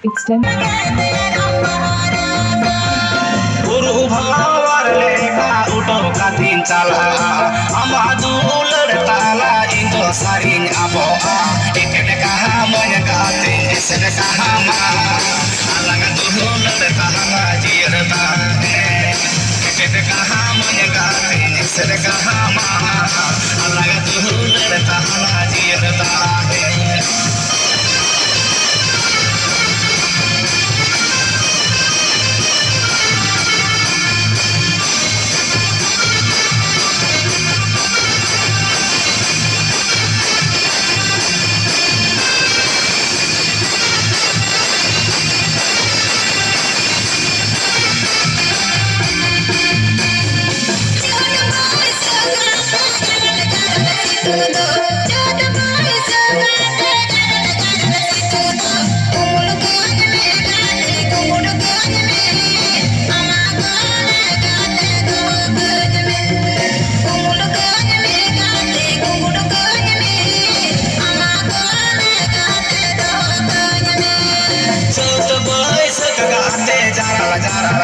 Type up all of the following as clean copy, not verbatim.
It's 10. Guru bhawar lekha uto katin chala amadul tala indo saring aboa ikene kahaman katin isene kahama alang tuhul kahama jirta ikene kahaman katin isene kahama alang tuhul kahama jirta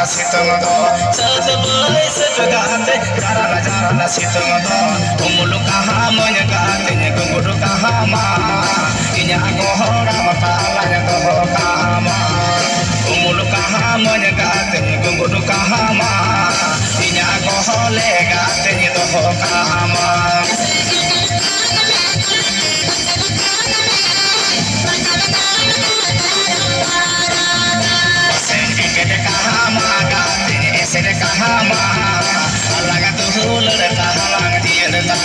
Sitong do sadaboy sagate jarala jarala sitong do umulu kahama nya gate nya gumuru kahama inya gohora matala nya go kahama umulu kahama nya gate nya gumuru kahama inya gohole gate nya do kahama Sede kahama, alaga tuhul kahalang dirta.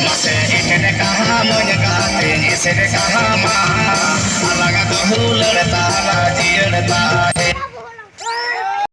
Mase ikene kahama nyagate, sede kahama, alaga tuhul kahalang dirta.